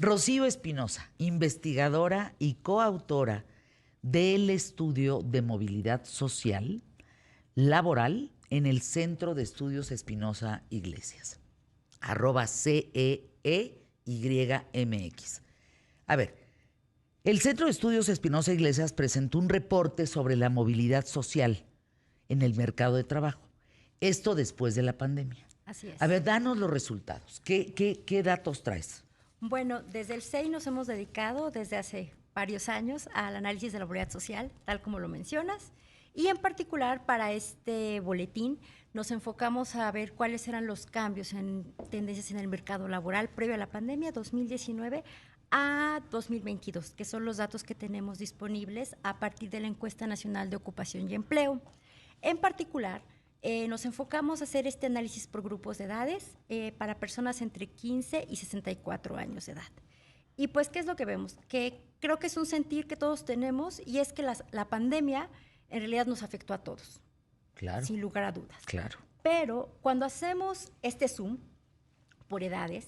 Rocío Espinosa, investigadora y coautora del estudio de movilidad social laboral en el Centro de Estudios Espinosa Iglesias, @CEEYMX. A ver, el Centro de Estudios Espinosa Iglesias presentó un reporte sobre la movilidad social en el mercado de trabajo. Esto después de la pandemia. Así es. A ver, danos los resultados. ¿Qué datos traes? Bueno, desde el CEI nos hemos dedicado desde hace varios años al análisis de la movilidad social, tal como lo mencionas, y en particular para este boletín nos enfocamos a ver cuáles eran los cambios en tendencias en el mercado laboral previo a la pandemia 2019 a 2022, que son los datos que tenemos disponibles a partir de la Encuesta Nacional de Ocupación y Empleo. En particular, nos enfocamos a hacer este análisis por grupos de edades para personas entre 15 y 64 años de edad. Y pues, ¿qué es lo que vemos? Que creo que es un sentir que todos tenemos, y es que la pandemia en realidad nos afectó a todos. Claro. Sin lugar a dudas. Claro. Pero cuando hacemos este zoom por edades,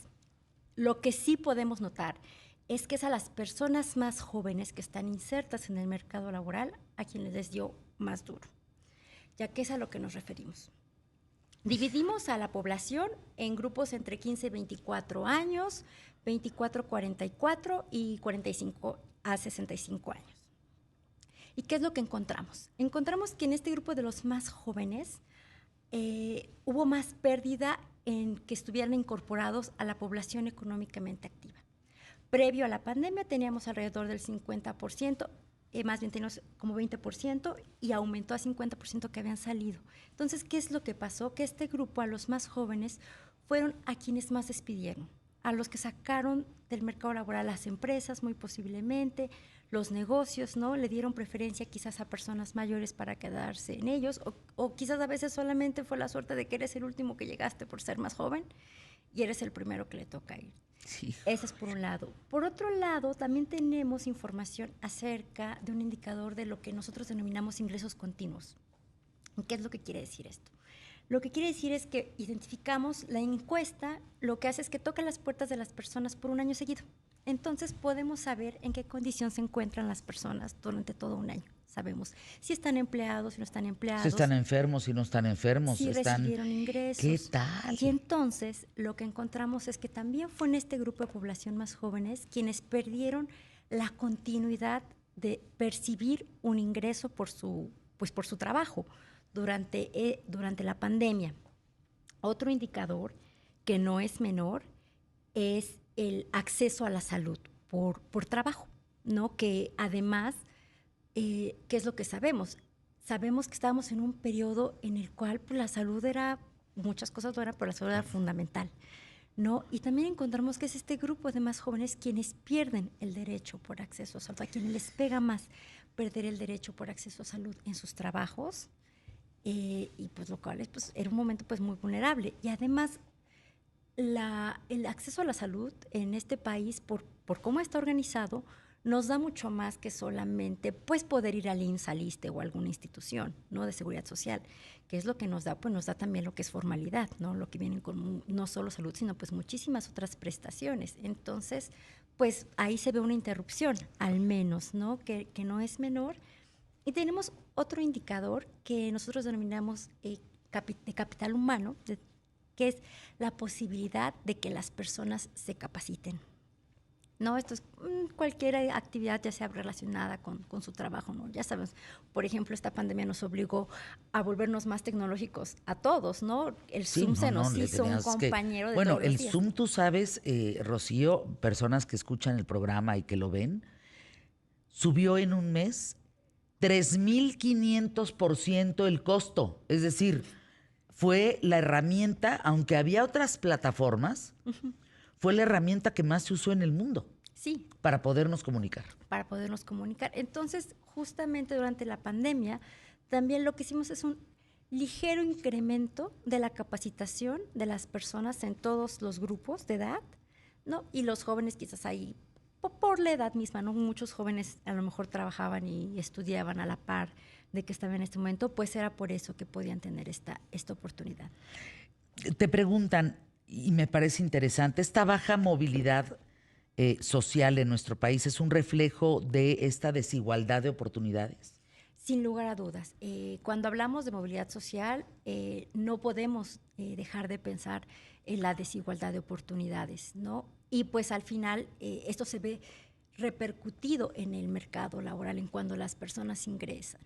lo que sí podemos notar es que es a las personas más jóvenes que están insertas en el mercado laboral a quienes les dio más duro, ya que es a lo que nos referimos. Dividimos a la población en grupos entre 15 y 24 años, 24 a 44 y 45 a 65 años. ¿Y qué es lo que encontramos? Encontramos que en este grupo de los más jóvenes hubo más pérdida en que estuvieran incorporados a la población económicamente activa. Previo a la pandemia teníamos alrededor del 50%, más bien teníamos como 20%, y aumentó a 50% que habían salido. Entonces, ¿qué es lo que pasó? Que este grupo, a los más jóvenes, fueron a quienes más despidieron, a los que sacaron del mercado laboral las empresas, muy posiblemente, los negocios, ¿no? Le dieron preferencia quizás a personas mayores para quedarse en ellos, o quizás a veces solamente fue la suerte de que eres el último que llegaste por ser más joven y eres el primero que le toca ir. Sí. Eso es por un lado. Por otro lado, también tenemos información acerca de un indicador de lo que nosotros denominamos ingresos continuos. ¿Qué es lo que quiere decir esto? Lo que quiere decir es que identificamos la encuesta, lo que hace es que toca las puertas de las personas por un año seguido. Entonces podemos saber en qué condición se encuentran las personas durante todo un año. Sabemos si están empleados, si no están empleados. Si están enfermos, si no están enfermos. Si recibieron ingresos. ¿Qué tal? Y entonces lo que encontramos es que también fue en este grupo de población más jóvenes quienes perdieron la continuidad de percibir un ingreso por su trabajo durante la pandemia. Otro indicador que no es menor es el acceso a la salud por trabajo, ¿no? Que además, ¿qué es lo que sabemos? Sabemos que estábamos en un periodo en el cual pues, la salud era, muchas cosas no eran, pero la salud era fundamental, ¿no? Y también encontramos que es este grupo de más jóvenes quienes pierden el derecho por acceso a salud, a quienes les pega más perder el derecho por acceso a salud en sus trabajos, y pues lo cual pues, era un momento pues muy vulnerable. Y además, el acceso a la salud en este país, por cómo está organizado, nos da mucho más que solamente pues, poder ir al IMSS, al ISSSTE o a alguna institución, ¿no? de seguridad social, que es lo que nos da, pues nos da también lo que es formalidad, ¿no? Lo que vienen con no solo salud, sino pues muchísimas otras prestaciones. Entonces, pues ahí se ve una interrupción, al menos, ¿no? Que no es menor. Y tenemos otro indicador que nosotros denominamos de capital humano, que es la posibilidad de que las personas se capaciten. No, esto es cualquier actividad ya sea relacionada con su trabajo, ¿no? Ya sabemos, por ejemplo, esta pandemia nos obligó a volvernos más tecnológicos a todos, ¿no? El Zoom se nos hizo un compañero de todos los días. Bueno, el Zoom, tú sabes, Rocío, personas que escuchan el programa y que lo ven, subió en un mes 3,500% el costo. Es decir, fue la herramienta, aunque había otras plataformas, fue la herramienta que más se usó en el mundo. Sí. Para podernos comunicar. Para podernos comunicar. Entonces, justamente durante la pandemia, también lo que hicimos es un ligero incremento de la capacitación de las personas en todos los grupos de edad, ¿no? Y los jóvenes quizás ahí, por la edad misma, ¿no? Muchos jóvenes a lo mejor trabajaban y estudiaban a la par de que estaban en este momento, pues era por eso que podían tener esta oportunidad. Te preguntan, y me parece interesante, esta baja movilidad social en nuestro país es un reflejo de esta desigualdad de oportunidades? Sin lugar a dudas. Cuando hablamos de movilidad social, no podemos dejar de pensar en la desigualdad de oportunidades, ¿no? Y pues al final esto se ve repercutido en el mercado laboral en cuando las personas ingresan.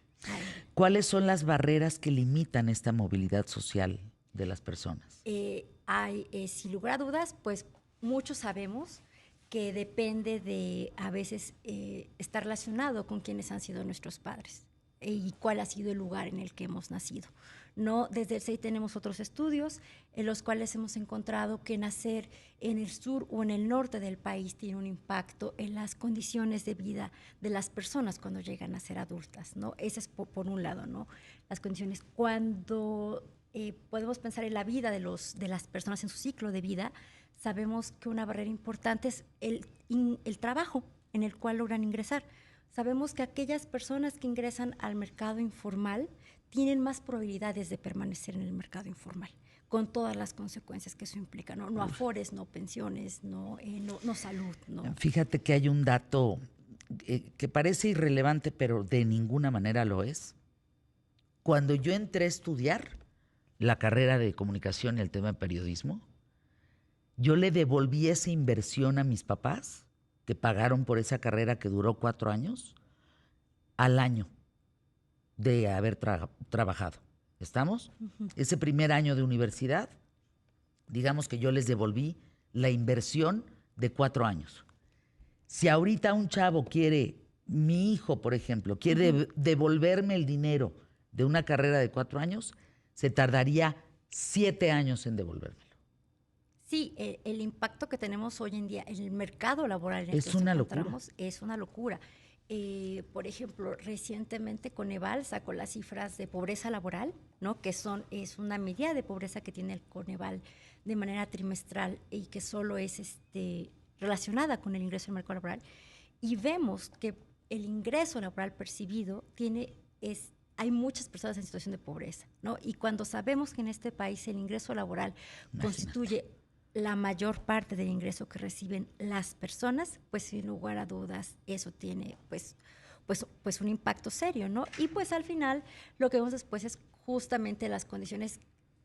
¿Cuáles son las barreras que limitan esta movilidad social de las personas? Sin lugar a dudas, pues muchos sabemos que depende de a veces estar relacionado con quienes han sido nuestros padres y cuál ha sido el lugar en el que hemos nacido. No, desde el CEI tenemos otros estudios en los cuales hemos encontrado que nacer en el sur o en el norte del país tiene un impacto en las condiciones de vida de las personas cuando llegan a ser adultas, ¿no? Ese es por un lado, ¿no? Las condiciones. Cuando podemos pensar en la vida de las personas en su ciclo de vida, sabemos que una barrera importante es el trabajo en el cual logran ingresar. Sabemos que aquellas personas que ingresan al mercado informal tienen más probabilidades de permanecer en el mercado informal, con todas las consecuencias que eso implica, ¿no? No afores, no pensiones, no salud, ¿no? Fíjate que hay un dato que parece irrelevante, pero de ninguna manera lo es. Cuando yo entré a estudiar la carrera de comunicación y el tema de periodismo, yo le devolví esa inversión a mis papás, que pagaron por esa carrera que duró 4 años, al año de haber trabajado. ¿Estamos? Ese primer año de universidad, digamos que yo les devolví la inversión de 4 años. Si ahorita un chavo quiere, mi hijo, por ejemplo, quiere devolverme el dinero de una carrera de 4 años, se tardaría 7 años en devolvérmelo. Sí, el impacto que tenemos hoy en día en el mercado laboral en el es una locura. Es una locura. Por ejemplo, recientemente Coneval sacó las cifras de pobreza laboral, ¿no? Que es una medida de pobreza que tiene el Coneval de manera trimestral y que solo es relacionada con el ingreso al mercado laboral. Y vemos que el ingreso laboral percibido hay muchas personas en situación de pobreza, ¿no? Y cuando sabemos que en este país el ingreso laboral constituye la mayor parte del ingreso que reciben las personas, pues sin lugar a dudas eso tiene pues un impacto serio, ¿no? Y pues al final lo que vemos después es justamente las condiciones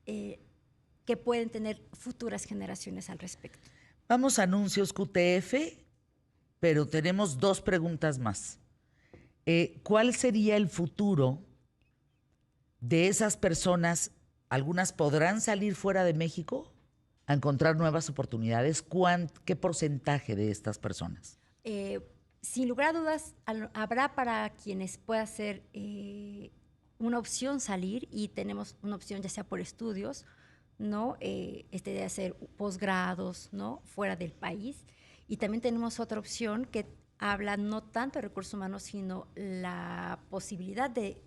que pueden tener futuras generaciones al respecto. Vamos a anuncios QTF, pero tenemos 2 preguntas más. ¿Cuál sería el futuro de esas personas? ¿Algunas podrán salir fuera de México a encontrar nuevas oportunidades? ¿Qué porcentaje de estas personas? Sin lugar a dudas, habrá para quienes pueda ser una opción salir, y tenemos una opción ya sea por estudios, ¿no? De hacer posgrados, ¿no? Fuera del país. Y también tenemos otra opción que habla no tanto de recursos humanos, sino la posibilidad de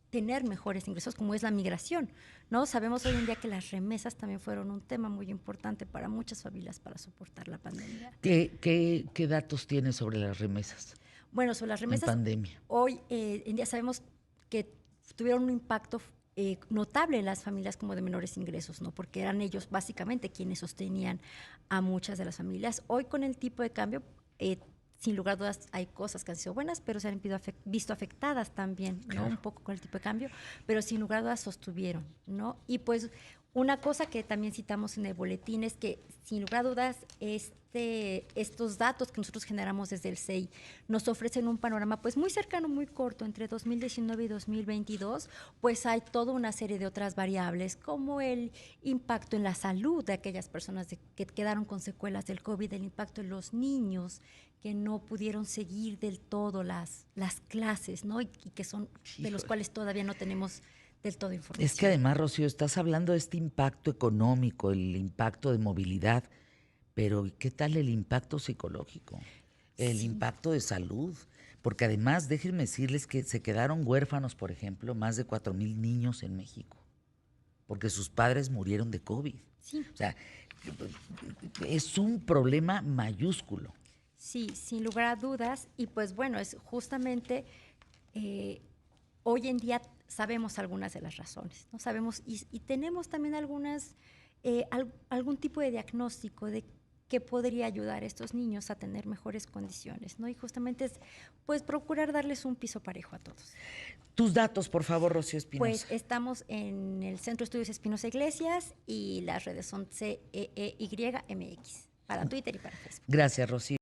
tener mejores ingresos, como es la migración, ¿no? Sabemos hoy en día que las remesas también fueron un tema muy importante para muchas familias para soportar la pandemia. ¿Qué datos tienes sobre las remesas? Bueno, sobre las remesas, en pandemia. Hoy en día sabemos que tuvieron un impacto notable en las familias como de menores ingresos, ¿no? Porque eran ellos básicamente quienes sostenían a muchas de las familias. Hoy con el tipo de cambio, sin lugar a dudas hay cosas que han sido buenas, pero se han visto afectadas también, ¿no? Claro. Un poco con el tipo de cambio, pero sin lugar a dudas sostuvieron, ¿no? Y pues una cosa que también citamos en el boletín es que sin lugar a dudas estos datos que nosotros generamos desde el CEI nos ofrecen un panorama pues muy cercano, muy corto, entre 2019 y 2022, pues hay toda una serie de otras variables como el impacto en la salud de aquellas personas que quedaron con secuelas del COVID, el impacto en los niños que no pudieron seguir del todo las clases, ¿no? Y que son de los cuales todavía no tenemos del todo información. Es que además, Rocío, estás hablando de este impacto económico, el impacto de movilidad, pero ¿qué tal el impacto psicológico? El impacto de salud. Porque además, déjenme decirles que se quedaron huérfanos, por ejemplo, más de 4,000 niños en México, porque sus padres murieron de COVID. Sí. O sea, es un problema mayúsculo. Sí, sin lugar a dudas. Y pues bueno, es justamente hoy en día sabemos algunas de las razones, ¿no? Sabemos y tenemos también algún tipo de diagnóstico de que podría ayudar a estos niños a tener mejores condiciones, ¿no? Y justamente es, pues, procurar darles un piso parejo a todos. Tus datos, por favor, Rocío Espinosa. Pues estamos en el Centro de Estudios Espinosa Iglesias y las redes son CEEYMX para Twitter y para Facebook. Gracias, Rocío.